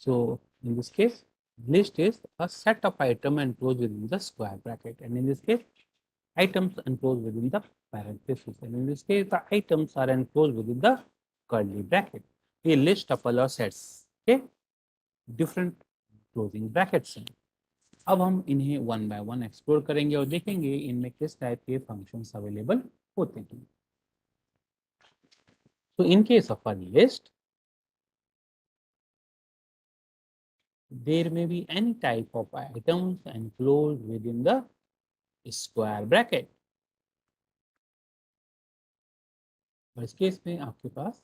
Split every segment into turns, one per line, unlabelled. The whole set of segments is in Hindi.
So in this case, list is a set of item enclosed within the square bracket, and in this case, items enclosed within the parenthesis, and in this case, the items are enclosed within the curly bracket. ये list tuple और sets के different closing brackets हैं. अब हम इन्हें वन बाय वन एक्सप्लोर करेंगे और देखेंगे इनमें किस टाइप के फंक्शंस अवेलेबल होते हैं. So in case of a list, there may be any type of items enclosed within the square bracket. और इस केस में आपके पास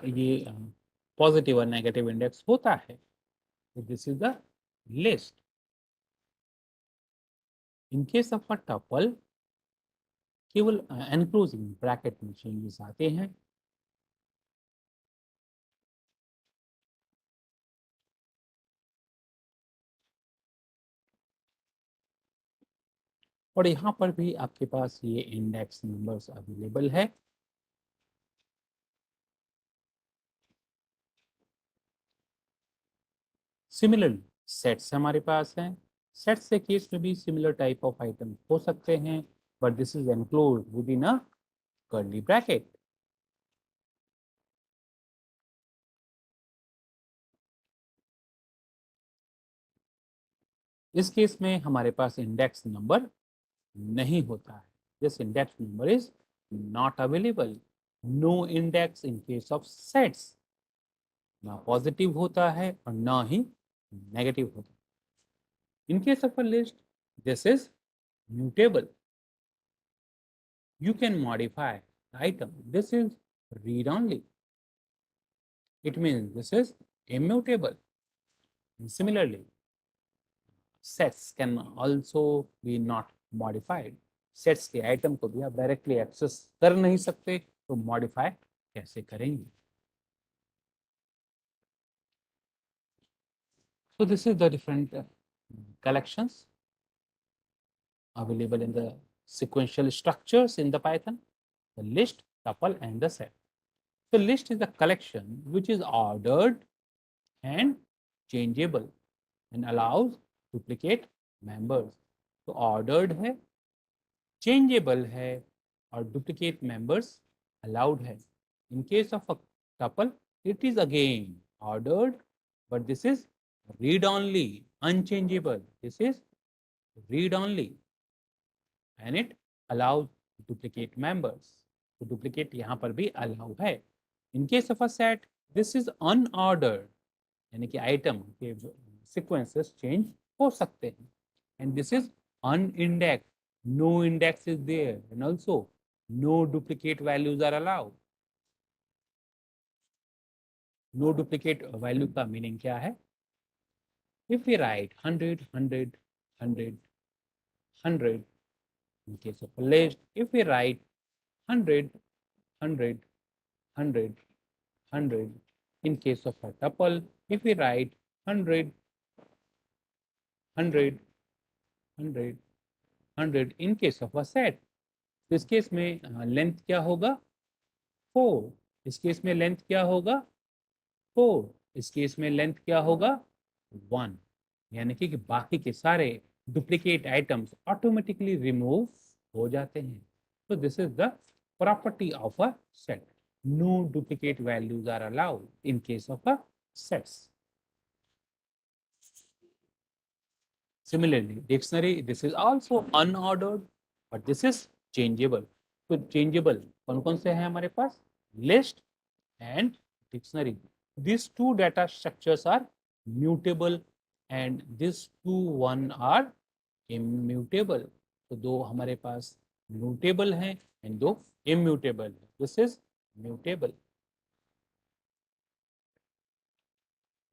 ये पॉजिटिव और नेगेटिव इंडेक्स होता है. This is the list. In case of a tuple केवल एनक्लोजिंग ब्रैकेट में चेंजेस आते हैं. और यहाँ पर भी आपके पास ये इंडेक्स नंबर्स अवेलेबल है. सिमिलरली सेट्स हमारे पास हैं. सेट्स के केस में भी सिमिलर टाइप ऑफ आइटम हो सकते हैं, but this is enclosed with in a curly bracket. इस केस में हमारे पास इंडेक्स नंबर नहीं होता है. This index number is not available. No index in case of sets. ना पॉजिटिव होता है और ना ही नेगेटिव होता है. In case of a list, this is mutable. You can modify the item. This is read only. It means this is immutable. And similarly, sets can also be not modified. Sets के item को भी आप directly access कर नहीं सकते, तो modify कैसे करेंगे? So this is the different collections available in the sequential structures in the Python: the list, tuple, and the set. The list is the collection which is ordered and changeable and allows duplicate members. तो ordered है, changeable है और duplicate members allowed है. In case of a tuple, it is again ordered, but this is read only, unchangeable. This is read only, and it allows duplicate members. तो duplicate यहाँ पर भी allow है. In case of a set, this is unordered, यानी कि आइटम के सीक्वेंसेस चेंज हो सकते हैं. And this is unindexed. No index is there and also no duplicate values are allowed. No duplicate value का मीनिंग क्या है? If we write 100 100 100 100 in case of a list, if we write 100 100 100 100 in case of a tuple, if we write 100 100 100 100 in case of a set, तो इस केस में लेंथ क्या होगा? 4. इस केस में लेंथ क्या होगा? 4. इस केस में लेंथ क्या होगा? 1. यानी कि बाकी के सारे डुप्लीकेट आइटम्स ऑटोमेटिकली रिमूव हो जाते हैं. तो this is the property of a set. No duplicate values are allowed in case of a sets. Similarly, dictionary, this is also unordered, but this is changeable. तो changeable कौन कौन से हैं हमारे पास? List and dictionary. These two data structures are mutable and these two one are immutable. तो दो हमारे पास mutable हैं and दो immutable हैं. This is mutable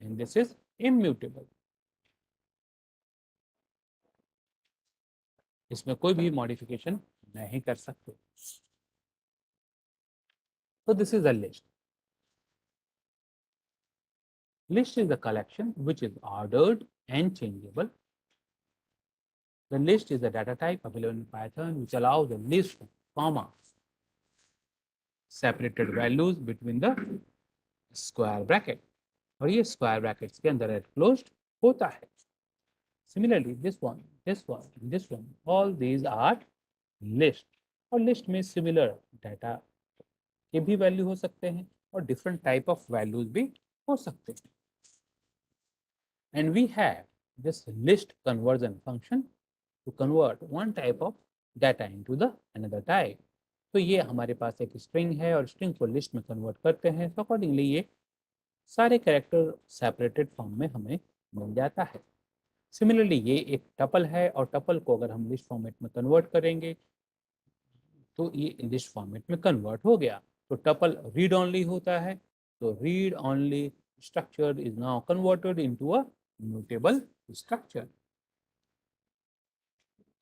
and this is immutable. इसमें कोई भी मॉडिफिकेशन नहीं कर सकते. So this is a list. List is a collection which is ordered and changeable. The list is a data type available in Python which allows a list, comma, separated values between the square bracket, और ये स्क्वायर ब्रैकेट्स के अंदर क्लोज्ड होता है. Similarly, this one, all these are list. और लिस्ट में सिमिलर डाटा के भी वैल्यू हो सकते हैं और डिफरेंट टाइप ऑफ वैल्यूज भी हो सकते हैं. And we have this list conversion function to convert one type of data into the another type. तो ये हमारे पास एक स्ट्रिंग है और स्ट्रिंग को लिस्ट में कन्वर्ट करते हैं. तो अकॉर्डिंगली ये सारे कैरेक्टर सेपरेटेड फॉर्म में हमें मिल जाता है. सिमिलरली ये एक टपल है और टपल को अगर हम लिस्ट फॉर्मेट में कन्वर्ट करेंगे तो ये लिस्ट फॉर्मेट में कन्वर्ट हो गया. तो टपल रीड ओनली होता है, तो read only structure is now converted into a mutable structure.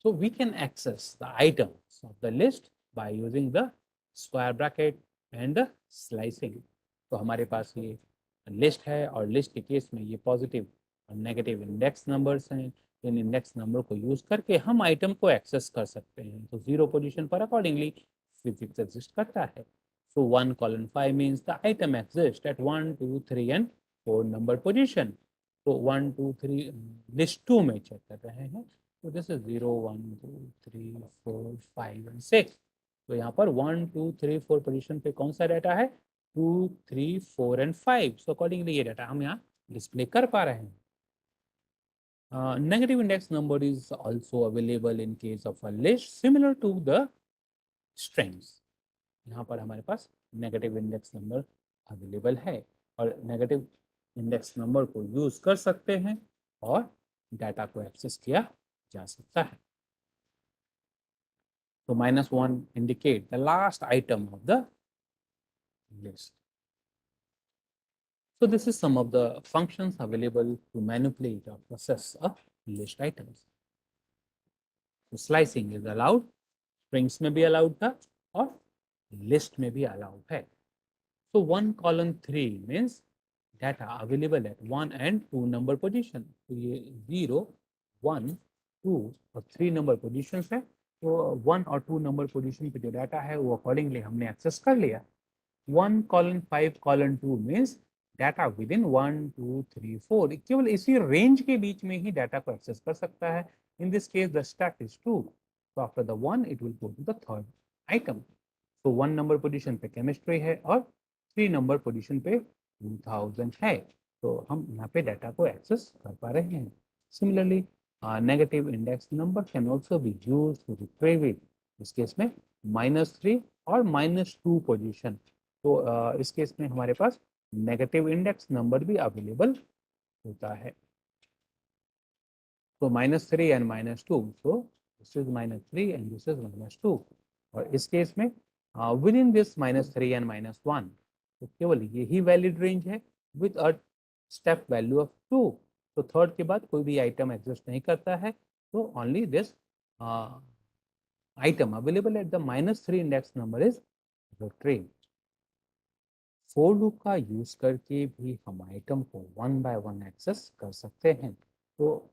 So we can access the items of the list by using the square bracket and the slicing. तो हमारे पास ये लिस्ट है और लिस्ट के केस में ये पॉजिटिव और नेगेटिव इंडेक्स नंबर्स हैं. इन इंडेक्स नंबर को यूज करके हम आइटम को एक्सेस कर सकते हैं. तो 0 पोजीशन पर अकॉर्डिंगली फिजिक्स एग्जिस्ट करता है. So 1:5 means the item exists at 1, 2, 3 and 4 number position. So 1, 2, 3 list 2 में चेक कर रहे हैं. So this is 0, 1, 2, 3, 4, 5 and 6. तो यहाँ पर 1, 2, 3, 4 पोजीशन पे कौन सा डाटा है? 2, 3, 4 and 5. So accordingly ये डाटा हम यहाँ डिस्प्ले कर पा रहे हैं. Negative index number is also available in case of a list similar to the strings. यहाँ पर हमारे पास नेगेटिव इंडेक्स नंबर अवेलेबल है और नेगेटिव इंडेक्स नंबर को यूज कर सकते हैं और डाटा को एक्सेस किया जा सकता है. तो -1 indicate the last item of the list. So this is some of the functions available to manipulate or process a list items. So slicing is allowed, strings में भी allowed था और लिस्ट में भी अलाउड है. So 1:3 means data available at 1 and 2 number position. तो ये 0, 1, 2 और 3 नंबर पोजिशन है. तो 1 और 2 नंबर पोजिशन पे जो डाटा है वो अकॉर्डिंगली हमने एक्सेस कर लिया. 1:5:2 मीन्स डाटा विद इन 1, 2, 3, 4 केवल इसी रेंज के बीच में ही डाटा को एक्सेस कर सकता है. इन this case the stack is 2. So after the 1 it will go to the third item. तो 1 नंबर पोजीशन पे केमिस्ट्री है और 3 नंबर पोजीशन पे 2000 है. तो हम यहाँ पे डाटा को एक्सेस कर पा रहे हैं. Similarly negative index number can also be used to retrieve it. इस केस में -3 और -2 पोजीशन. तो इस केस में हमारे पास नेगेटिव इंडेक्स नंबर भी अवेलेबल होता है. तो -3 and -2. So this is -3 and this is -2. और इस केस में विद इन दिस -3 एंड -1 तो केवल यही वैलिड रेंज है with a step value of 2. तो थर्ड के बाद कोई भी आइटम एग्जिस्ट नहीं करता है. तो only this item available at the -3 index number is retrieved. For loop का यूज करके भी हम आइटम को 1 बाय 1 एक्सेस कर सकते हैं. तो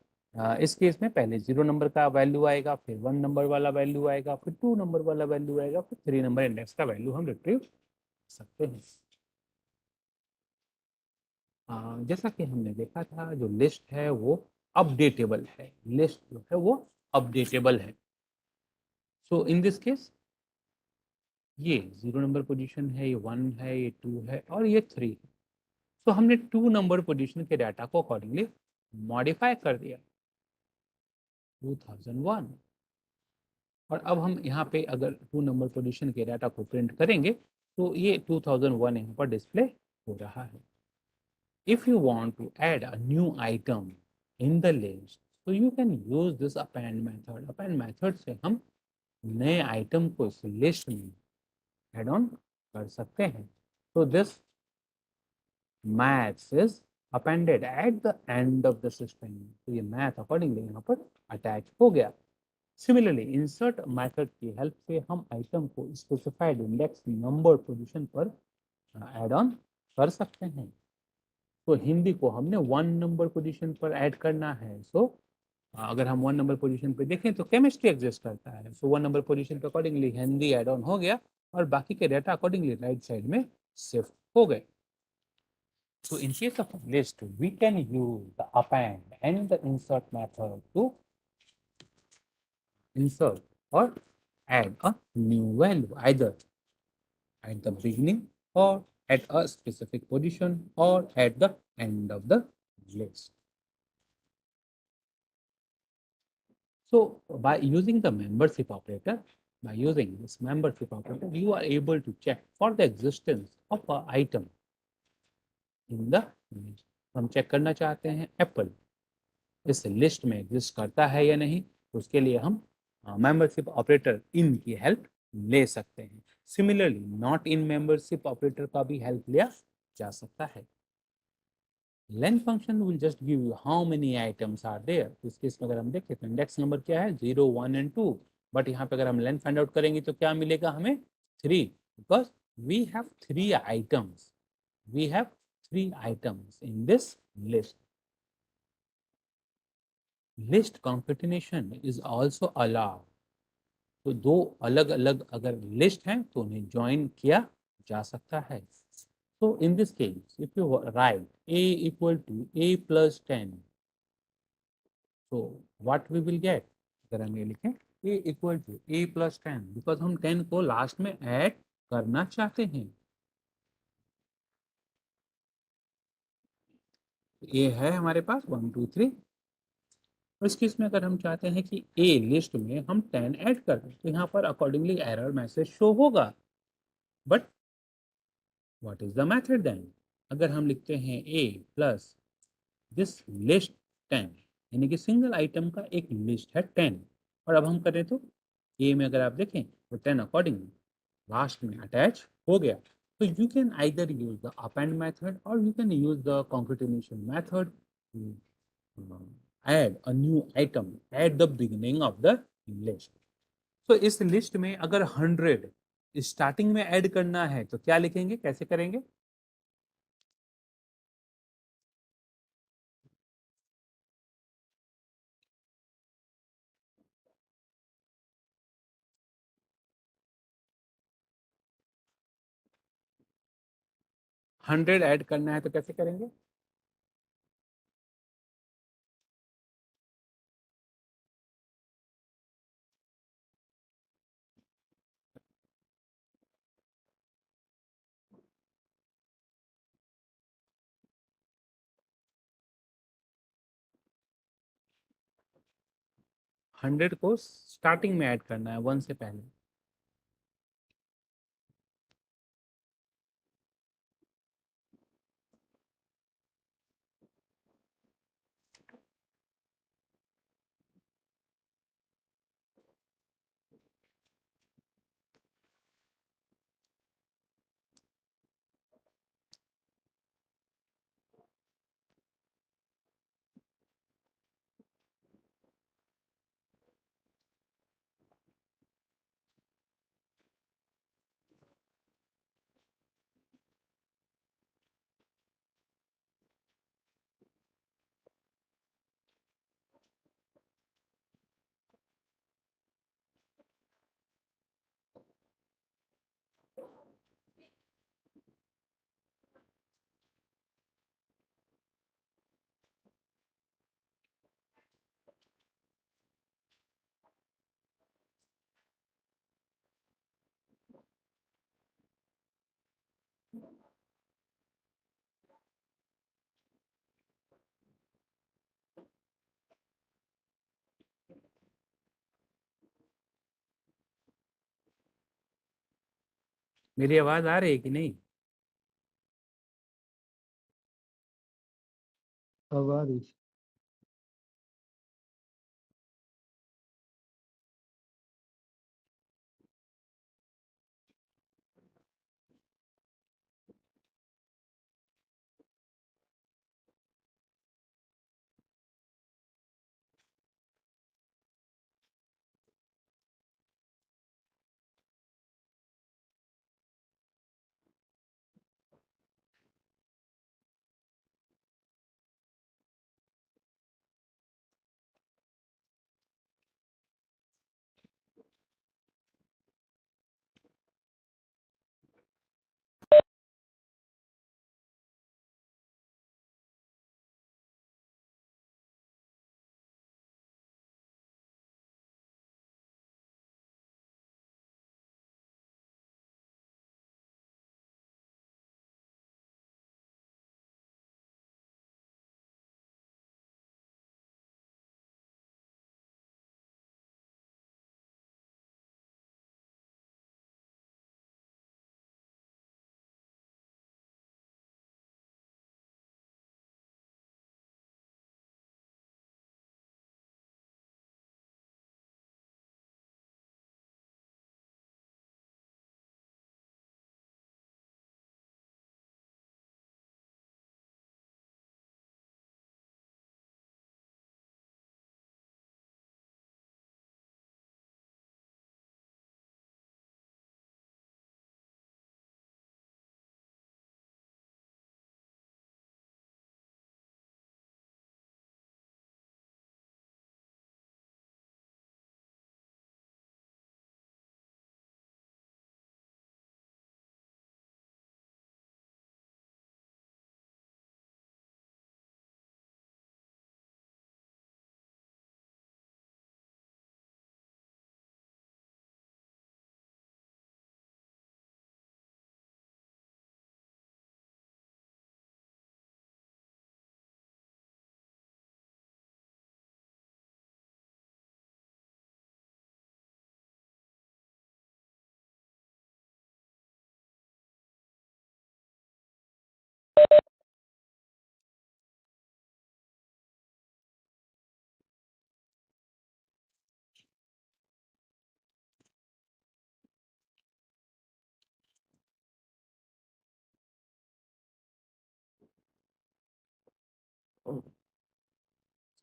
इस केस में पहले 0 नंबर का वैल्यू आएगा, फिर 1 नंबर वाला वैल्यू आएगा, फिर 2 नंबर वाला वैल्यू आएगा, फिर 3 नंबर इंडेक्स का वैल्यू हम रिट्रीव कर सकते हैं. जैसा कि हमने देखा था जो लिस्ट है वो अपडेटेबल है. लिस्ट जो है वो अपडेटेबल है. सो इन दिस केस ये 0 नंबर पोजीशन है, ये 1 है, ये 2 है और ये 3 है. तो हमने 2 नंबर पोजीशन के डाटा को अकॉर्डिंगली मॉडिफाई कर दिया 2001. और अब हम यहाँ पे अगर 2 नंबर पोजीशन के डाटा को प्रिंट करेंगे तो ये 2001 यहाँ पर डिस्प्ले हो रहा है. If you want to add a new item in the list तो you can use this append method. Append method से हम नए आइटम को इस लिस्ट में ऐड ऑन कर सकते हैं. तो this maths is appended at the end of the system. तो ये मैथ अकॉर्डिंगली यहाँ पर अटैच हो गया. सिमिलरली इंसर्ट मेथड की हेल्प से हम आइटम को स्पेसिफाइड इंडेक्स नंबर पोजीशन पर ऐड ऑन कर सकते हैं. तो हिंदी को हमने 1 नंबर पोजीशन पर ऐड करना है. सो अगर हम 1 नंबर पोजीशन पे देखें तो केमिस्ट्री एग्जिस्ट करता है. सो 1 नंबर पोजीशन पे अकॉर्डिंगली हिंदी ऐड ऑन हो गया और बाकी के डेटा अकॉर्डिंगली राइट साइड में शिफ्ट हो गए. So in case of list, we can use the append and the insert method to insert or add a new value either at the beginning or at a specific position or at the end of the list. So by using the membership operator, by using this membership operator, you are able to check for the existence of an item in the list. हम चेक करना चाहते हैं एप्पल इस लिस्ट में एग्जिस्ट करता है या नहीं, तो उसके लिए हम मेंबरशिप ऑपरेटर इन की हेल्प ले सकते हैं. Similarly not in membership operator का भी हेल्प लिया जा सकता है. Length function will just give you how many items are there. इस केस में अगर हम देखें तो इंडेक्स नंबर क्या है 0 1 एंड 2, बट यहाँ पे अगर हम लेंथ फाइंड आउट करेंगे तो क्या मिलेगा हमें 3, because we have 3 items, we have 3 items in this list. List concatenation is also allowed. तो दो अलग अलग अगर लिस्ट हैं तो उन्हें ज्वाइन किया जा सकता है. So in this case, if you write a equal to a plus 10, so what we will get? अगर हम ये लिखें a equal to a plus 10, because हम 10 को लास्ट में ऐड करना चाहते हैं. a है हमारे पास 1 2 3. और इस केस में अगर हम चाहते हैं कि a लिस्ट में हम 10 ऐड कर दें तो यहाँ पर अकॉर्डिंगली एरर मैसेज शो होगा. But what is the method then? अगर हम लिखते हैं a प्लस दिस लिस्ट 10, यानी कि सिंगल आइटम का एक लिस्ट है 10, और अब हम करें तो ए में अगर आप देखें तो 10 अकॉर्डिंग लास्ट में अटैच हो गया. तो you can either use the append method और you can use the concatenation method add a new item at the beginning of the list. तो इस लिस्ट में अगर 100 स्टार्टिंग में ऐड करना है तो क्या लिखेंगे, कैसे करेंगे? हंड्रेड ऐड करना है तो कैसे करेंगे? 100 को स्टार्टिंग में ऐड करना है 1 से पहले. मेरी आवाज आ रही है कि नहीं? आवाज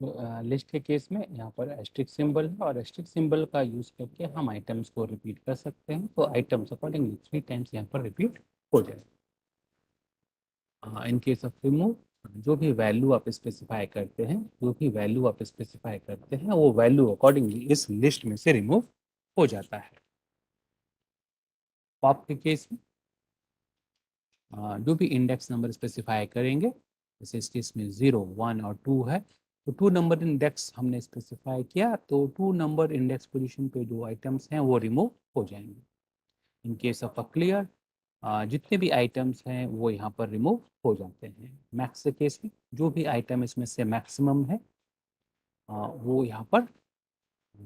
तो लिस्ट के केस में यहाँ पर एस्ट्रिक सिंबल है और एस्ट्रिक सिंबल का यूज करके हम आइटम्स को रिपीट कर सकते हैं। तो आइटम्स अकॉर्डिंगली 3 टाइम्स यहाँ पर रिपीट हो जाए। इन केस ऑफ रिमूव, जो भी वैल्यू आप स्पेसिफाई करते हैं, वो वैल्यू अकॉर्डिंगली इस लिस्ट में से रिमूव हो जाता है। पॉप के केस में जो भी इंडेक्स नंबर स्पेसिफाई करेंगे, जैसे इस केस में 0, 1 और 2 है, तो 2 नंबर इंडेक्स हमने स्पेसिफाई किया, तो 2 नंबर इंडेक्स पोजीशन पे जो आइटम्स हैं वो रिमूव हो जाएंगे। इन केस ऑफ अ क्लियर, जितने भी आइटम्स हैं वो यहाँ पर रिमूव हो जाते हैं। मैक्स के केस में जो भी आइटम इसमें से मैक्सिमम है वो यहाँ पर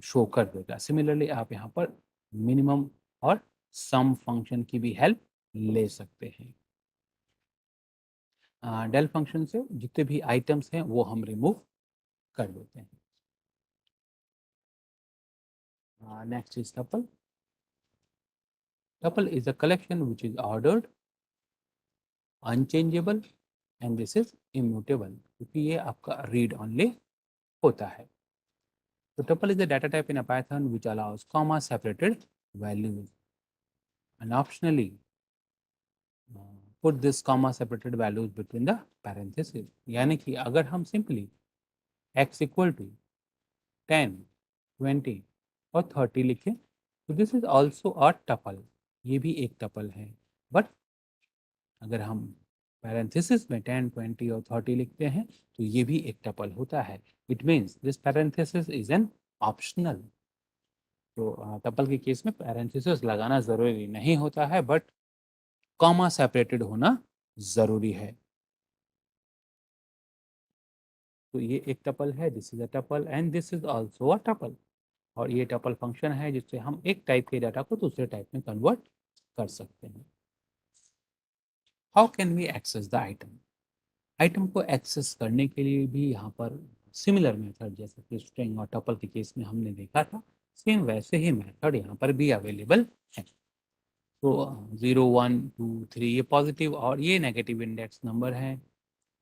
शो कर देगा। सिमिलरली आप यहाँ पर मिनिमम और सम फंक्शन की भी हेल्प ले सकते हैं। डेल फंक्शन से जितने भी आइटम्स हैं वो हम रिमूव कर देते हैं। Next is tuple. Tuple is a collection which is ordered, unchangeable and this is immutable, क्योंकि ये आपका रीड ओनली होता है। तो tuple is a data type in a Python which allows comma separated values, and optionally put this comma separated values between the parentheses। यानी कि अगर हम सिंपली x इक्वल टू 10, 20 और 30 लिखें तो this is also a tuple, ये भी एक टपल है। बट अगर हम पैरेंथेसिस में 10, 20 और 30 लिखते हैं तो ये भी एक टपल होता है। It means this parenthesis is an optional. तो टपल के केस में पैरेंथेसिस लगाना ज़रूरी नहीं होता है, बट कॉमा सेपरेटेड होना ज़रूरी है। तो ये एक टपल है, this is a tuple and this is also a tuple. और ये टपल फंक्शन है जिससे हम एक टाइप के डाटा को दूसरे टाइप में कन्वर्ट कर सकते हैं। How can we access the item? Item को एक्सेस करने के लिए भी यहाँ पर सिमिलर मेथड, जैसे कि स्ट्रिंग और टपल के केस में हमने देखा था, सेम वैसे ही मेथड यहाँ पर भी अवेलेबल है। तो 0, 1, 2, 3 ये पॉजिटिव और ये नेगेटिव इंडेक्स नंबर है,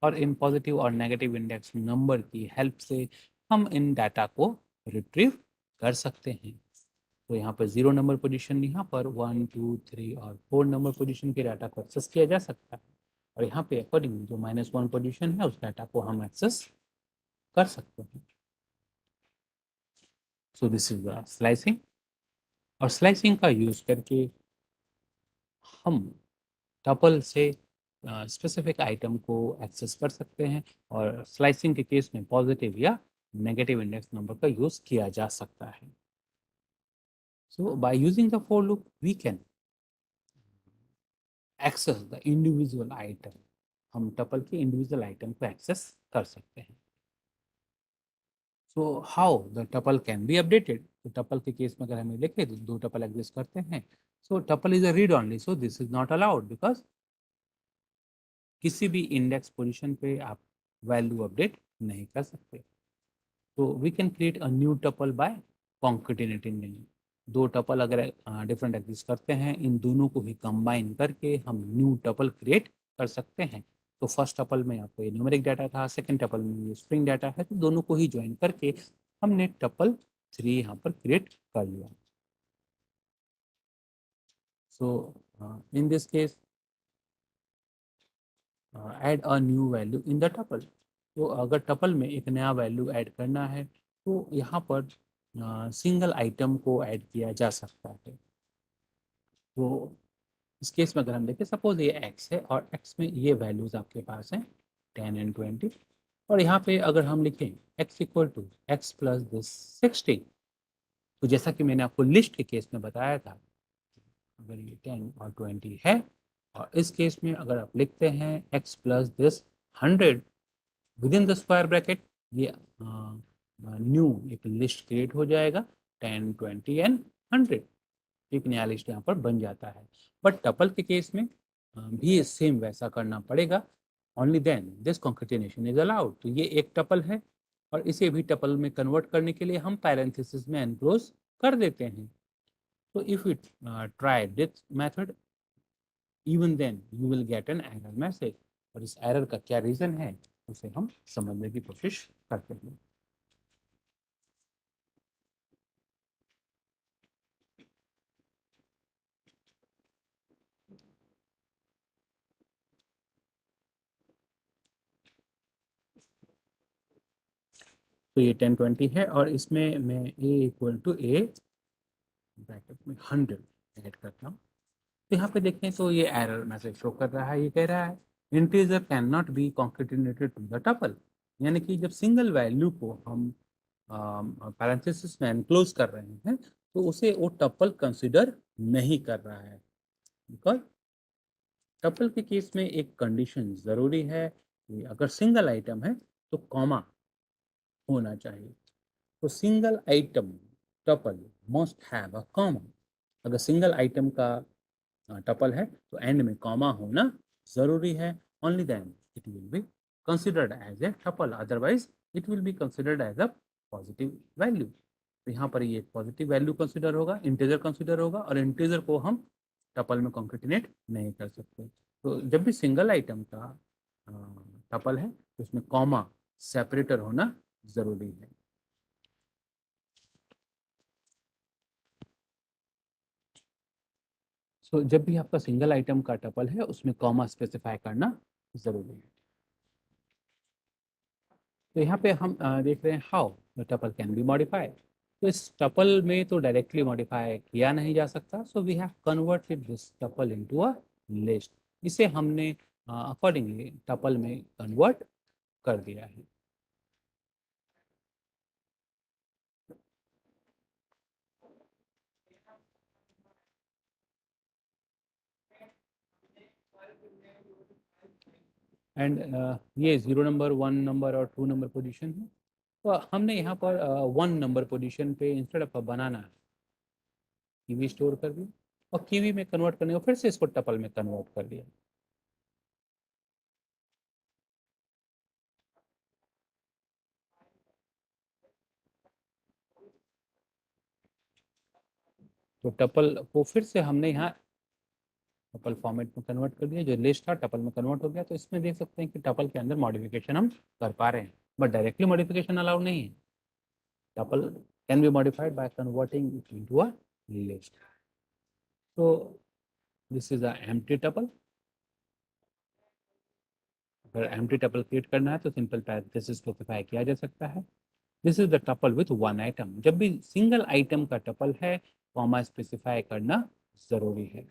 और इन पॉजिटिव और नेगेटिव इंडेक्स नंबर की हेल्प से हम इन डाटा को रिट्रीव कर सकते हैं। तो यहाँ पर 0 नंबर पोजीशन, यहाँ पर 1, 2, 3 और 4 नंबर पोजीशन के डाटा को एक्सेस किया जा सकता है, और यहाँ पे अकॉर्डिंग जो -1 पोजीशन है उस डाटा को हम एक्सेस कर सकते हैं। सो दिस इज स्लाइसिंग, और स्लाइसिंग का यूज करके हम टपल से स्पेसिफिक आइटम को एक्सेस कर सकते हैं, और स्लाइसिंग के केस में पॉजिटिव या नेगेटिव इंडेक्स नंबर का यूज किया जा सकता है। So by using the for loop we can access the individual item, हम टपल के इंडिविजुअल आइटम को एक्सेस कर सकते हैं। So how the tuple can be updated? तो टपल के केस में अगर हमें देखें तो 2 टपल एग्जिस्ट करते हैं। So tuple is a read only, so this is not allowed, because किसी भी इंडेक्स पोजीशन पे आप वैल्यू अपडेट नहीं कर सकते। तो we can create a new tuple by concatenating them. 2 tuple अगर डिफरेंट एग्जिस्ट करते हैं, इन दोनों को भी कंबाइन करके हम न्यू टपल क्रिएट कर सकते हैं। तो फर्स्ट टपल में आपको ये न्यूमेरिक डाटा था, सेकंड टपल में ये स्ट्रिंग डाटा है, तो दोनों को ही ज्वाइन करके हमने टपल 3 यहाँ पर क्रिएट कर लिया। So in this case add a new value in the tuple. तो अगर टपल में एक नया वैल्यू ऐड करना है तो यहाँ पर सिंगल आइटम को ऐड किया जा सकता है। तो इस केस में अगर हम देखें, सपोज ये x है और x में ये वैल्यूज आपके पास हैं 10 एंड 20, और यहाँ पे अगर हम लिखें x equal to X plus this 60, तो जैसा कि मैंने आपको लिस्ट के केस में बताया था, अगर ये 10 और 20 है, और इस केस में अगर आप लिखते हैं x plus this 100 with in the square bracket, ये न्यू एक लिस्ट क्रिएट हो जाएगा 10, 20 एंड 100, एक नया लिस्ट यहाँ पर बन जाता है। बट टपल के केस में भी सेम वैसा करना पड़ेगा, only then this concatenation is allowed. तो ये एक टपल है, और इसे भी टपल में कन्वर्ट करने के लिए हम पैरेंथेसिस में एनक्लोज कर देते हैं। तो if you try this method, even then you will get an error message, और इस एरर का क्या रीजन है उसे हम समझने की कोशिश करते हैं। तो ये 1020 है और इसमें मैं a equal to a bracket में 100 ऐड करता हूँ। तो यहाँ पे देखें तो ये एरर मैसेज शो कर रहा है। ये कह रहा है integer can not be concatenated to the tuple, यानी कि जब सिंगल वैल्यू को हम पैरेंथेसिस में एनक्लोज कर रहे हैं तो उसे वो टपल कंसिडर नहीं कर रहा है, बिकॉज टपल के केस में एक कंडीशन जरूरी है कि अगर सिंगल आइटम है तो कॉमा होना चाहिए। तो single item tuple must have a comma. अगर सिंगल आइटम का टपल है तो एंड में कॉमा होना जरूरी है। Only then it will be considered as a tuple, otherwise it will be considered as a positive value. तो यहाँ पर ये पॉजिटिव वैल्यू कंसिडर होगा, इंटीजर कंसिडर होगा, और इंटीजर को हम टपल में कॉन्केटिनेट नहीं कर सकते। तो जब भी सिंगल आइटम का टपल है तो उसमें कॉमा सेपरेटर होना जरूरी है। सो जब भी आपका सिंगल आइटम का टपल है उसमें कॉमा स्पेसिफाई करना जरूरी है। तो यहाँ पे हम देख रहे हैं how the tuple can be modified. तो इस टपल में तो डायरेक्टली मॉडिफाई किया नहीं जा सकता, so we have converted this tuple into a list. इसे हमने अकॉर्डिंगली टपल में कन्वर्ट कर दिया है। एंड ये 0 नंबर, 1 नंबर और 2 नंबर पोजीशन है। तो हमने यहाँ पर 1 नंबर पोजीशन पे instead of banana kiwi store कर दिया, और कीवी में कन्वर्ट करने को फिर से इसको टपल में कन्वर्ट कर दिया। तो टपल को फिर से हमने यहाँ टपल फॉर्मेट में कन्वर्ट कर दिया। जो लिस्ट था टपल में कन्वर्ट हो गया। तो इसमें देख सकते हैं कि टपल के अंदर मॉडिफिकेशन हम कर पा रहे हैं, बट डायरेक्टली मॉडिफिकेशन अलाउड नहीं है। Tuple can be modified by converting it into a list. तो this is a empty tuple. अगर एम्प्टी टपल क्रिएट करना है तो सिंपल पैरेंथेसिस स्पेसिफाई किया जा सकता है। This is the tuple with one item. जब भी सिंगल आइटम का टपल है कॉमा स्पेसिफाई करना जरूरी है।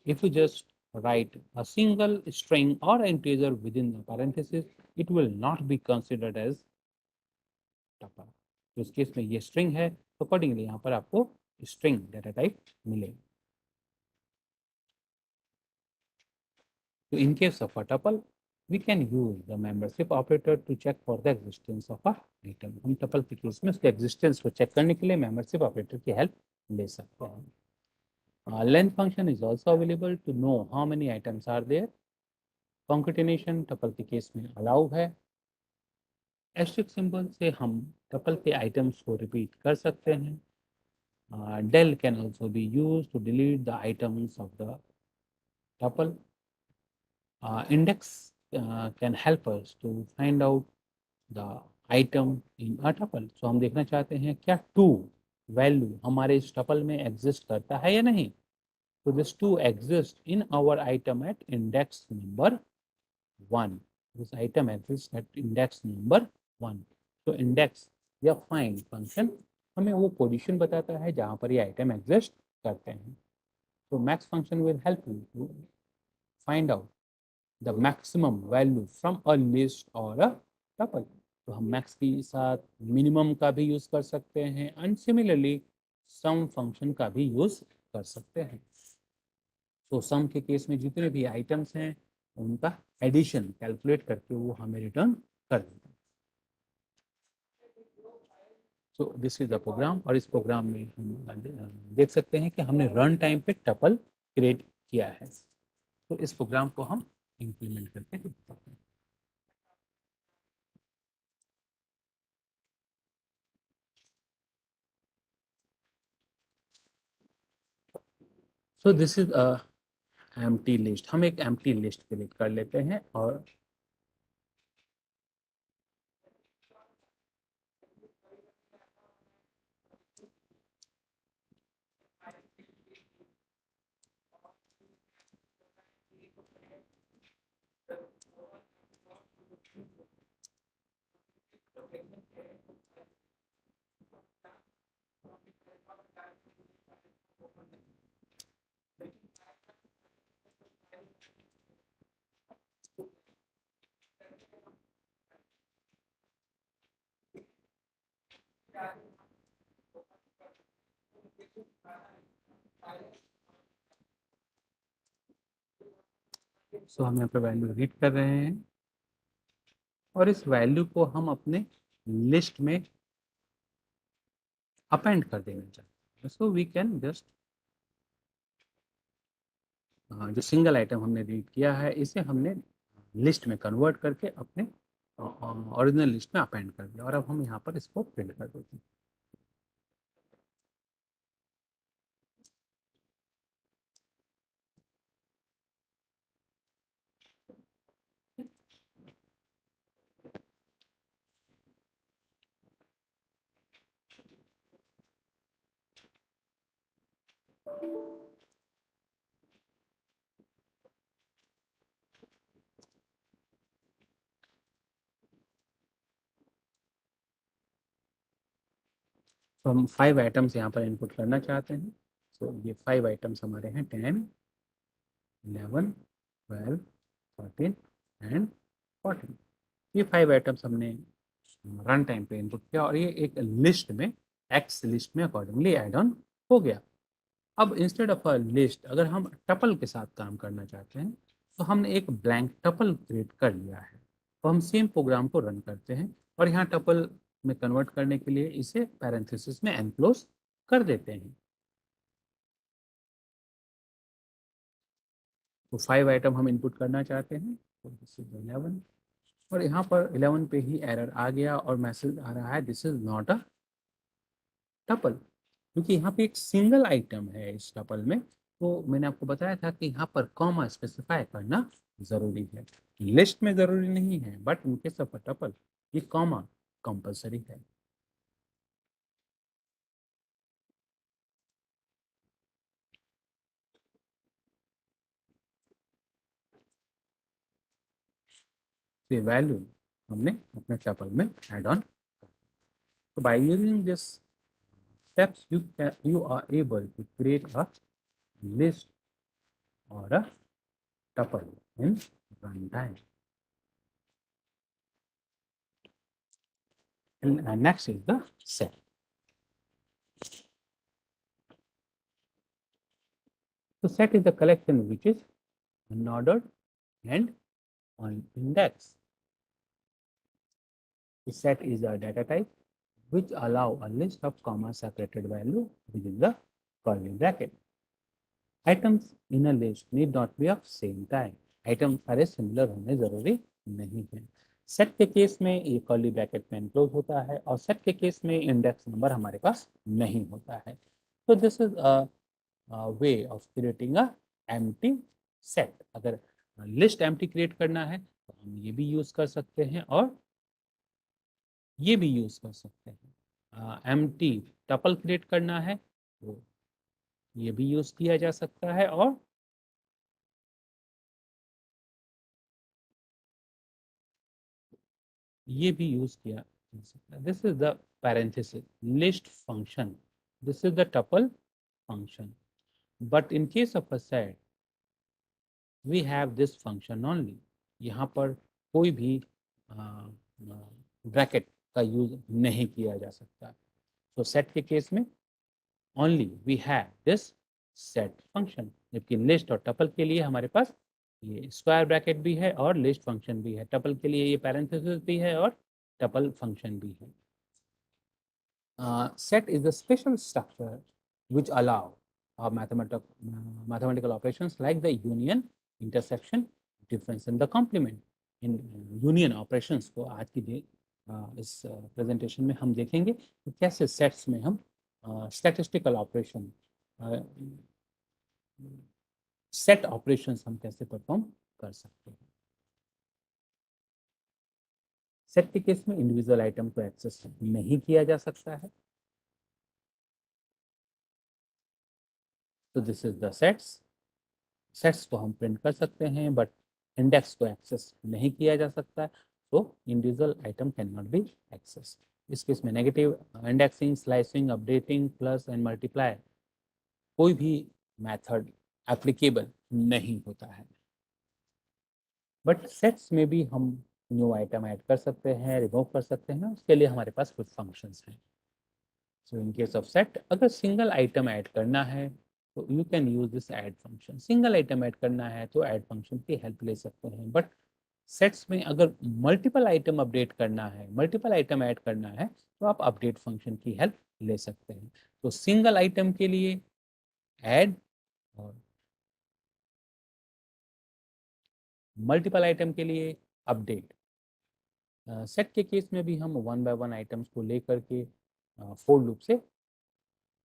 If you just write a single string or integer within the parenthesis, it will not be considered as tuple. तो इस केस में ये string है, तो अकॉर्डिंगली यहाँ पर आपको string डेटा टाइप मिलेगा। So in case of a tuple, we can use the membership operator to check for the existence of a item. हम tuple के केस में उसके existence को चेक करने के लिए membership operator की help ले सकते हैं। Length function is also available to know how many items are there. Concatenation tuple के केस में अलाउ है। एस्ट्रिक सिंबल से हम टपल के आइटम्स को रिपीट कर सकते हैं। del can also be used to delete the items of the tuple. Index can help us to find out the item in a tuple. So हम देखना चाहते हैं क्या 2 वैल्यू हमारे इस टपल में एग्जिस्ट करता है या नहीं। तो this 2 exist in our item at index number 1. This item exists at index number 1. तो इंडेक्स या फाइंड फंक्शन हमें वो पोजीशन बताता है जहाँ पर ये आइटम एग्जिस्ट करते हैं। तो max function will help you to find out the maximum value from a list और अ टपल। तो हम मैक्स के साथ मिनिमम का भी यूज कर सकते हैं, एंड सिमिलरली सम फंक्शन का भी यूज कर सकते हैं। तो सम के केस में जितने भी आइटम्स हैं उनका एडिशन कैलकुलेट करके वो हमें रिटर्न कर देता है। So this is the program, और इस प्रोग्राम में हम देख सकते हैं कि हमने रन टाइम पे टपल क्रिएट किया है। तो इस प्रोग्राम को हम इम्प्लीमेंट करके देख सकते हैं। सो this is a empty list. हम एक एम्प्टी लिस्ट क्रिएट कर लेते हैं और सो हम यहाँ पे वैल्यू रीड कर रहे हैं और इस वैल्यू को हम अपने लिस्ट में अपेंड कर देना चाहते हैं। सो वी कैन जस्ट जो सिंगल आइटम हमने रीड किया है इसे हमने लिस्ट में कन्वर्ट करके अपने ओरिजिनल लिस्ट में अपेंड कर दिया और अब हम यहाँ पर इसको प्रिंट कर देते हैं। तो हम 5 आइटम्स यहाँ पर इनपुट करना चाहते हैं। तो ये 5 आइटम्स हमारे हैं 10, 11, 12, 13 एंड 14। ये 5 आइटम्स हमने रन टाइम पे इनपुट किया और ये एक लिस्ट में एक्स लिस्ट में अकॉर्डिंगली एड ऑन हो गया। अब इंस्टेड ऑफ अ लिस्ट अगर हम टपल के साथ काम करना चाहते हैं तो हमने एक ब्लैंक टपल क्रिएट कर लिया है। तो हम सेम प्रोग्राम को रन करते हैं और यहाँ टपल में कन्वर्ट करने के लिए इसे पैरेंथेसिस में एनक्लोज कर देते हैं। तो 5 आइटम हम इनपुट करना चाहते हैं, तो दिस इज 11 और यहाँ पर 11 पे ही एरर आ गया और मैसेज आ रहा है this is not a tuple, क्योंकि यहाँ पे एक सिंगल आइटम है इस टपल में। तो मैंने आपको बताया था कि यहाँ पर कॉमा स्पेसिफाई करना जरूरी है। लिस्ट में जरूरी नहीं है but in case of a tuple ये कॉमा कंपलसरी है। तो वैल्यू हमने अपने टपल में एड ऑन। तो by using this steps you are able to create a list or a tuple in runtime. And next is the set. So set is the collection which is unordered and unindexed. The set is a data type which allow a list of comma separated value within the curly bracket. Items in a list need not be of same type. Item सारे सिमिलर होने जरूरी नहीं है। सेट के केस में ये कर्ली ब्रैकेट में एनक्लोज होता है और सेट के केस में इंडेक्स नंबर हमारे पास नहीं होता है। तो this is a way of creating a empty set. अगर लिस्ट एम्प्टी क्रिएट करना है तो हम ये भी यूज कर सकते हैं और ये भी यूज कर सकते हैं। एम्प्टी टपल क्रिएट करना है तो ये भी यूज किया जा सकता है और ये भी यूज किया जा सकता है। This is the parenthesis list function, this is the tuple function, but in case of a set we have this function only. यहाँ पर कोई भी ब्रैकेट का यूज नहीं किया जा सकता। तो सेट के केस में only we have this set function, जबकि लिस्ट और टपल के लिए हमारे पास ये स्क्वायर ब्रैकेट भी है और लिस्ट फंक्शन भी है। टपल के लिए ये पैरेंथेसिस भी है और टपल फंक्शन भी है। Set is a special structure which allow mathematical operations like the union, intersection, difference and the complement. In union operations को आज की इस प्रेजेंटेशन में हम देखेंगे कि कैसे सेट्स में हम स्टैटिस्टिकल ऑपरेशन सेट ऑपरेशंस हम कैसे परफॉर्म कर सकते हैं। सेट के केस में इंडिविजुअल आइटम को एक्सेस नहीं किया जा सकता है। तो this is the sets. Sets को हम प्रिंट कर सकते हैं बट इंडेक्स को एक्सेस नहीं किया जा सकता, तो individual item can not be access. इस केस में negative indexing, slicing, updating, plus and multiply कोई भी मेथड एप्लीकेबल नहीं होता है। बट सेट्स में भी हम न्यू आइटम ऐड कर सकते हैं, रिमूव कर सकते हैं, उसके लिए हमारे पास कुछ फंक्शंस हैं। सो इन केस ऑफ सेट, अगर सिंगल आइटम ऐड करना है तो you can use this add function. Single item add करना है तो ऐड फंक्शन की हेल्प ले सकते हैं। बट सेट्स में अगर मल्टीपल आइटम अपडेट करना है, मल्टीपल आइटम ऐड करना है, तो आप अपडेट फंक्शन की हेल्प ले सकते हैं। तो सिंगल आइटम के लिए ऐड और मल्टीपल आइटम के लिए अपडेट। सेट के केस में भी हम वन बाय वन आइटम्स को लेकर के फोर लूप से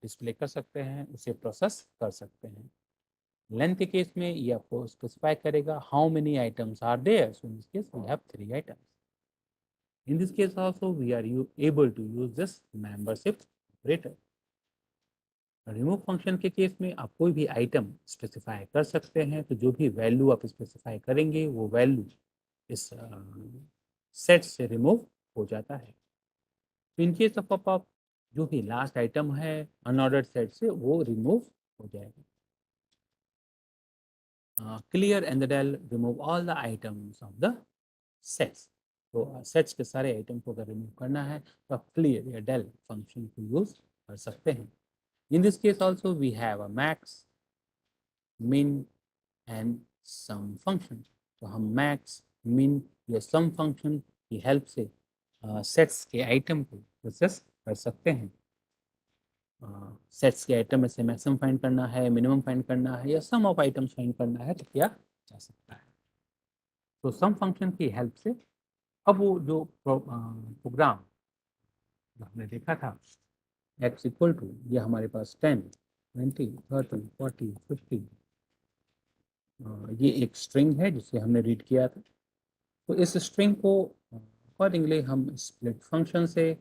डिस्प्ले कर सकते हैं, उसे प्रोसेस कर सकते हैं। लेंथ के केस में ये आपको स्पेसिफाई करेगा how many items are there. So in this case we have 3 items. In this case also we are able to use this membership operator. Remove function के केस में आप कोई भी आइटम स्पेसिफाई कर सकते हैं, तो जो भी वैल्यू आप स्पेसिफाई करेंगे वो वैल्यू इस सेट से रिमूव हो जाता है। तो इन केस ऑफ पॉप जो भी लास्ट आइटम है अनऑर्डर्ड सेट से वो रिमूव हो जाएगा। Clear and del remove all the items of the sets. तो सेट्स के सारे आइटम को अगर रिमूव करना है तो आप क्लियर या डेल फंक्शन को यूज कर सकते हैं। In this case also we have a max, min and sum function. तो हम मैक्स, मिन या सम फंक्शन की हेल्प से सेट्स के आइटम को प्रोसेस कर सकते हैं। सेट्स के आइटम में से मैक्सिमम फाइंड करना है, मिनिमम फाइंड करना है, या सम ऑफ आइटम्स फाइंड करना है तो किया जा सकता है। तो सम फंक्शन की हेल्प से अब वो जो प्रोग्राम हमने देखा था x इक्वल टू, ये हमारे पास 10, 20, 30, 40, 50, ये एक स्ट्रिंग है जिसे हमने रीड किया था। तो इस स्ट्रिंग को अकॉर्डिंगली हम स्प्लिट फंक्शन से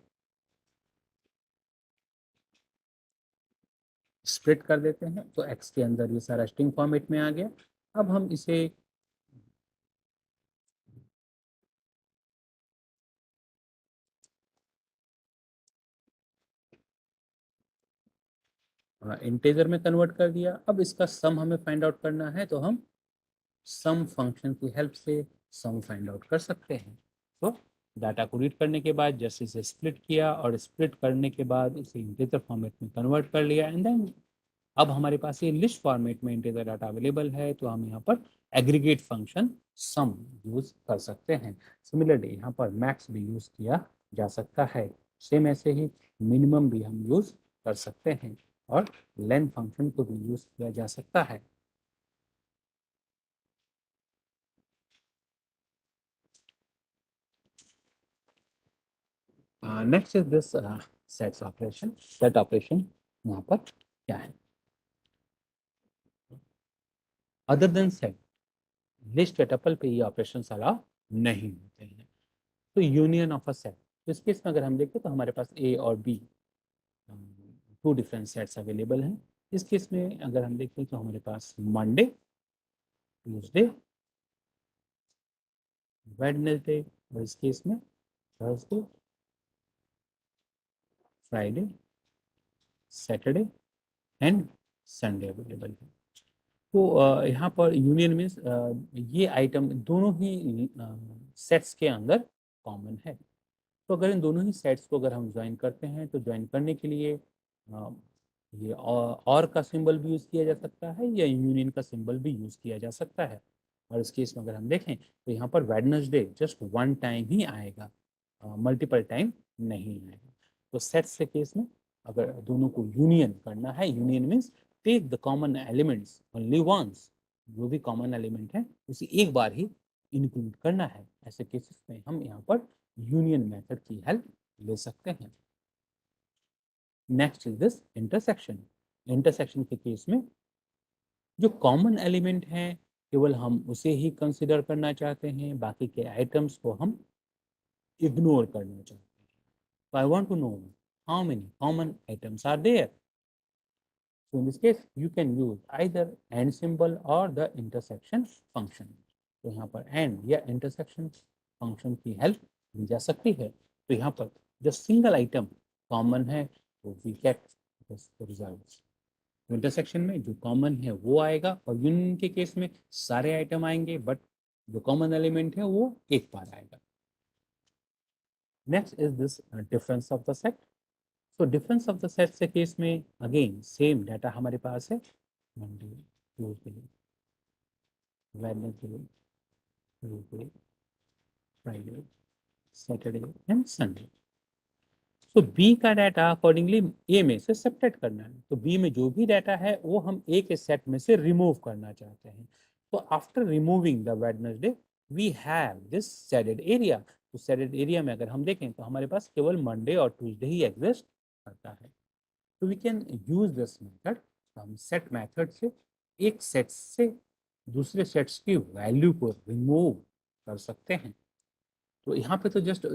स्प्लिट कर देते हैं। तो x के अंदर ये सारा स्ट्रिंग फॉर्मेट में आ गया। अब हम इसे इंटीजर में कन्वर्ट कर दिया। अब इसका सम हमें फाइंड आउट करना है, तो हम सम फंक्शन की हेल्प से सम फाइंड आउट कर सकते हैं। तो डाटा को रीड करने के बाद जैसे इसे स्प्लिट किया और स्प्लिट करने के बाद इसे इंटीजर फॉर्मेट में कन्वर्ट कर लिया, एंड देन अब हमारे पास ये लिस्ट फॉर्मेट में इंटीजर डाटा अवेलेबल है, तो हम यहाँ पर एग्रीगेट फंक्शन सम यूज कर सकते हैं। सिमिलरली यहाँ पर मैक्स भी यूज किया जा सकता है। सेम ऐसे ही मिनिमम भी हम यूज कर सकते हैं और लेंथ फंक्शन को भी यूज किया जा सकता है। Next is this sets operation. Set operation यहाँ पर क्या है? अदर देन सेट, लिस्ट या टपल पे ये ऑपरेशन अलाउ नहीं होते हैं। तो यूनियन ऑफ अ सेट, तो इस केस में अगर हम देखें तो हमारे पास ए और B two different sets available हैं। इस केस में अगर हम देखें तो हमारे पास मंडे, ट्यूसडे, वेडनेसडे, और इस केस में Thursday, Friday, Saturday and Sunday available है। तो यहाँ पर यूनियन मीन्स ये आइटम दोनों ही सेट्स के अंदर कॉमन है। तो अगर इन दोनों ही सेट्स को अगर हम ज्वाइन करते हैं तो ज्वाइन करने के लिए ये और का सिंबल भी यूज़ किया जा सकता है या यूनियन का सिंबल भी यूज़ किया जा सकता है। और इस केस में अगर हम देखें तो यहाँ पर वेडनेसडे जस्ट वन टाइम ही आएगा, मल्टीपल टाइम नहीं आएगा। तो सेट्स के केस में अगर दोनों को यूनियन करना है, union means take the common elements only once, जो भी कॉमन एलिमेंट है उसे एक बार ही इंक्लूड करना है। ऐसे केसेस में हम यहाँ पर यूनियन मेथड की हेल्प ले सकते हैं। Next is this intersection. Intersection के केस में जो कॉमन एलिमेंट है केवल हम उसे ही कंसिडर करना चाहते हैं, बाकी के आइटम्स को हम इग्नोर करना चाहते हैं। So I want to know how many common items are there. So in this case, you can use either and symbol or the intersection function. तो यहाँ पर and या intersection function की help ली जा सकती है। तो यहाँ पर जो single item common है तो we get this results. Intersection में जो कॉमन है वो आएगा, और यूनियन के केस में सारे आइटम आएंगे, बट जो कॉमन एलिमेंट है वो एक बार आएगा। Next is this difference of the set. तो डिफरेंस ऑफ द सेट के केस में अगेन सेम डाटा हमारे पास है, Monday, Tuesday, Wednesday, Thursday, Friday, Saturday and Sunday. तो बी का डाटा अकॉर्डिंगली ए में से सेपरेट करना है। तो बी में जो भी डाटा है वो हम ए के सेट में से रिमूव करना चाहते हैं। तो after removing the Wednesday we have this shaded area. तो शेडेड एरिया में अगर हम देखें तो हमारे पास केवल मंडे और ट्यूसडे ही एग्जिस्ट करता है। तो we can use this method. हम सेट मेथड से एक सेट से दूसरे सेट्स की वैल्यू को रिमूव कर सकते हैं। तो यहाँ पे तो जस्ट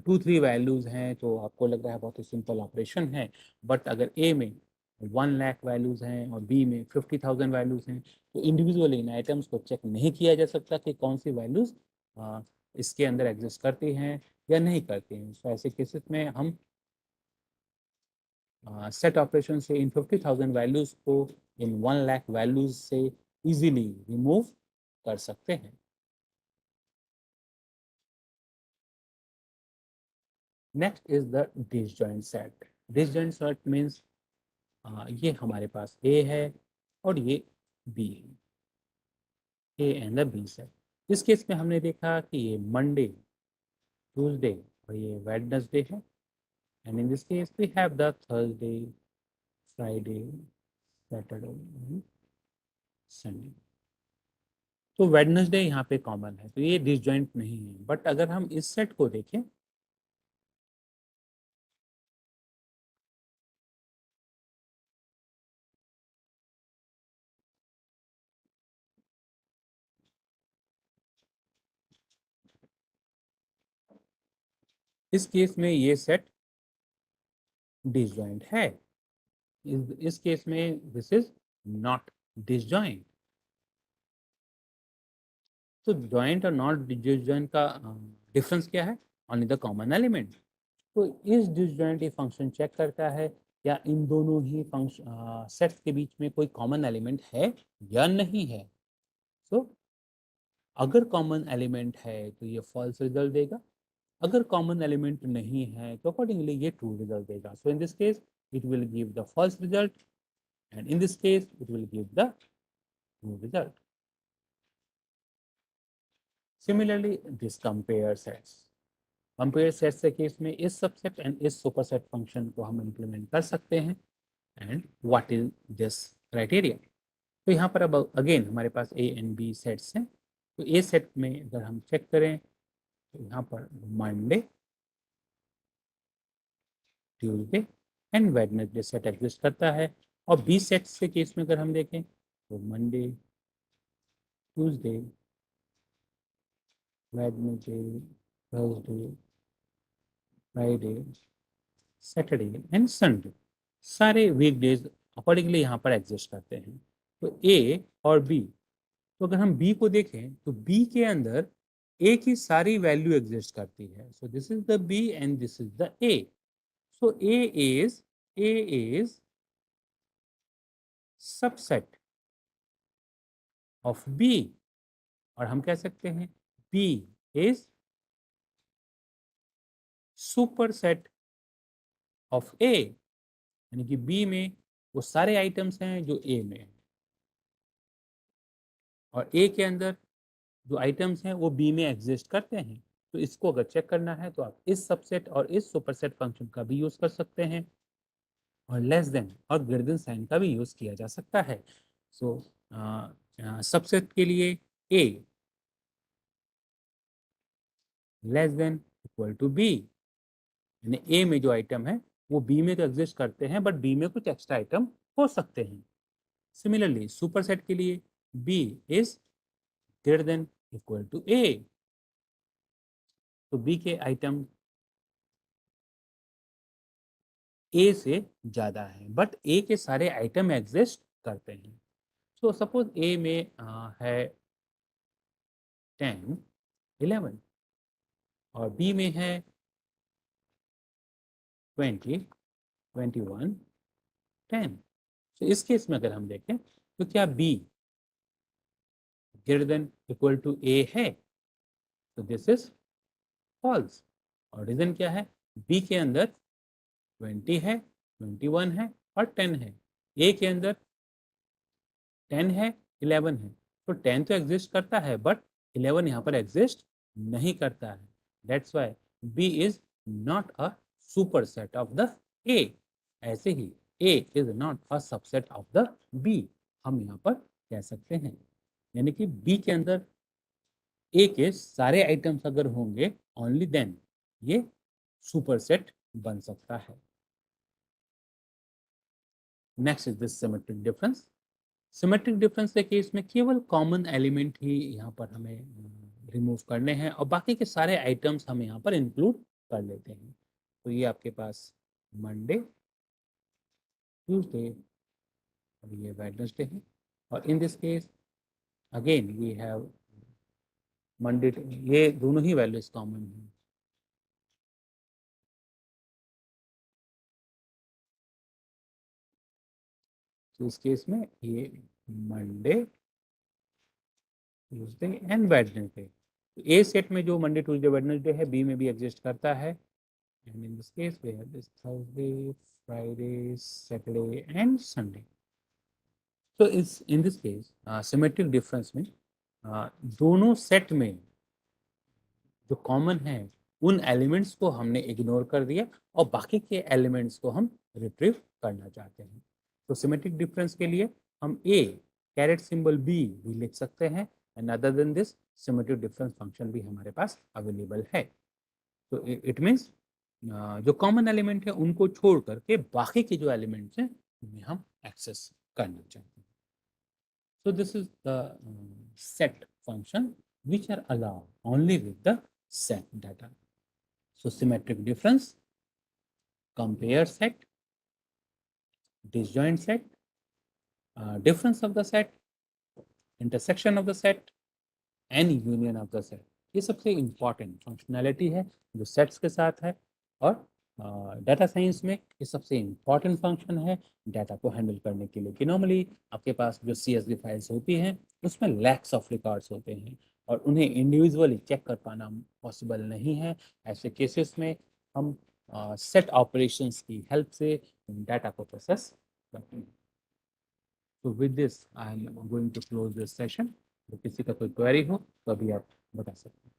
2-3 वैल्यूज हैं, तो आपको लग रहा है बहुत ही सिंपल ऑपरेशन है। बट अगर ए में 1 लाख वैल्यूज हैं और बी में 50,000 वैल्यूज हैं, तो इंडिविजुअली इन आइटम्स को चेक नहीं किया जा सकता कि कौन सी वैल्यूज इसके अंदर एग्जिस्ट करती हैं या नहीं करती हैं। तो ऐसे केसेस में हम सेट ऑपरेशन से इन 50,000 वैल्यूज को इन 1 लाख वैल्यूज से इजीली रिमूव कर सकते हैं। Next is the disjoint set. Disjoint set means ये हमारे पास ए है और ये बी है, A and the B set. इस केस में हमने देखा कि ये मंडे, ट्यूसडे और ये वेडनेसडे है, and in this case we have the Thursday, Friday, Saturday and Sunday. तो वेडनेसडे यहाँ पे कॉमन है, तो ये डिसजॉइंट नहीं है। बट अगर हम इस सेट को देखें, इस केस में ये सेट डिसजॉइंट है। इस केस में दिस इज नॉट डिसजॉइंट। तो जॉइंट और नॉट डिसजॉइंट का डिफरेंस क्या है? Only the common element. तो इस डिसजॉइंट ये फंक्शन चेक करता है या इन दोनों ही फंक्शन सेट्स के बीच में कोई कॉमन एलिमेंट है या नहीं है। सो अगर कॉमन एलिमेंट है तो ये फॉल्स रिजल्ट देगा, अगर कॉमन एलिमेंट नहीं है तो अकॉर्डिंगली ये ट्रू रिजल्ट देगा। So in this case it will give the false result, and in this case it will give the true result. Similarly this compare sets. Compare sets के केस में is subset and is superset function को हम इम्प्लीमेंट कर सकते हैं। And what is this criteria? तो यहाँ पर अब अगेन हमारे पास ए एंड बी सेट्स हैं। तो ए सेट में अगर हम चेक करें तो यहाँ पर Monday, Tuesday and Wednesday set exist करता है। और बी सेट के केस में अगर हम देखें तो Monday, Tuesday, Wednesday, Thursday, Friday, Saturday and Sunday सारे वीकडेज अकॉर्डिंगली यहाँ पर एग्जिस्ट करते हैं। तो ए और बी, तो अगर हम बी को देखें तो बी के अंदर ए की सारी वैल्यू एग्जिस्ट करती है। So this is the B and this is the A. So A is subset of B, और हम कह सकते हैं B is superset of A, यानी कि बी में वो सारे आइटम्स हैं जो ए में हैं, और ए के अंदर जो आइटम्स हैं वो बी में एग्जिस्ट करते हैं। तो इसको अगर चेक करना है तो आप इस सबसेट और इस सुपरसेट फंक्शन का भी यूज कर सकते हैं, और लेस देन और ग्रेटर देन साइन का भी यूज किया जा सकता है। सो सबसेट के लिए A less than equal to B, यानी ए में जो आइटम है वो बी में तो एग्जिस्ट करते हैं, बट बी में कुछ एक्स्ट्रा आइटम हो सकते हैं। सिमिलरली सुपरसेट के लिए B is greater than equal to A, तो बी के आइटम ए से ज़्यादा है, बट ए के सारे आइटम एग्जिस्ट करते हैं। सो सपोज ए में है 10, 11, और बी में है 20, 21, 10। तो इस केस में अगर हम देखें तो क्या b greater than equal to a है, तो दिस इज फॉल्स। और रीजन क्या है, b के अंदर 20 है, 21 है और 10 है, a के अंदर 10 है, 11 है। तो 10 तो एग्जिस्ट करता है बट 11 यहाँ पर एग्जिस्ट नहीं करता है। That's why b is not a super set of the a। ऐसे ही a is not a subset of the b, हम यहाँ पर कह सकते हैं। यानी कि b के अंदर a के सारे आइटम्स अगर होंगे ओनली देन ये सुपर सेट बन सकता है। Next is this symmetric difference. Symmetric difference के केस में केवल कॉमन एलिमेंट ही यहाँ पर हमें रिमूव करने हैं और बाकी के सारे आइटम्स हम यहाँ पर इंक्लूड कर लेते हैं। तो ये आपके पास मंडे, ट्यूसडे और ये वेडनेसडे है। और in this case again we have Monday, ये दोनों ही वैल्यूज कॉमन हैं। तो इस केस में ये Monday, Tuesday and Wednesday, A set में जो मंडे ट्यूसडे वेडनेसडे है बी में भी एग्जिस्ट करता है। And in this case, we have this Thursday, Friday, Saturday, and Sunday. So in this case, symmetric difference में दोनों सेट में जो कॉमन है उन एलिमेंट्स को हमने इग्नोर कर दिया और बाकी के एलिमेंट्स को हम रिट्रीव करना चाहते हैं। तो सिमेट्रिक डिफरेंस के लिए हम a कैरेट सिंबल b भी लिख सकते हैं and other than this symmetric difference function भी हमारे पास अवेलेबल है। तो इट मीन्स जो कॉमन एलिमेंट है उनको छोड़ करके बाकी के जो एलिमेंट्स हैं उन्हें हम एक्सेस करना चाहते हैं। सो this is the set function which are allowed only with the set data. So symmetric difference, compare set, disjoint set, difference of the set, intersection of the set and union of the set. ये सबसे इम्पॉर्टेंट फंक्शनैलिटी है जो सेट्स के साथ है। और डाटा साइंस में ये सबसे इम्पॉर्टेंट फंक्शन है डाटा को हैंडल करने के लिए। कि नॉर्मली आपके पास जो CSV फाइल्स होती हैं उसमें लैक्स ऑफ रिकॉर्ड्स होते हैं और उन्हें इंडिविजुअली चेक कर पाना पॉसिबल नहीं है। ऐसे केसेस में हम सेट ऑपरेशंस की हेल्प से डाटा को प्रोसेस करते हैं। तो with this I am going to close this session. तो किसी का कोई क्वेरी हो तो अभी आप बता सकते हैं।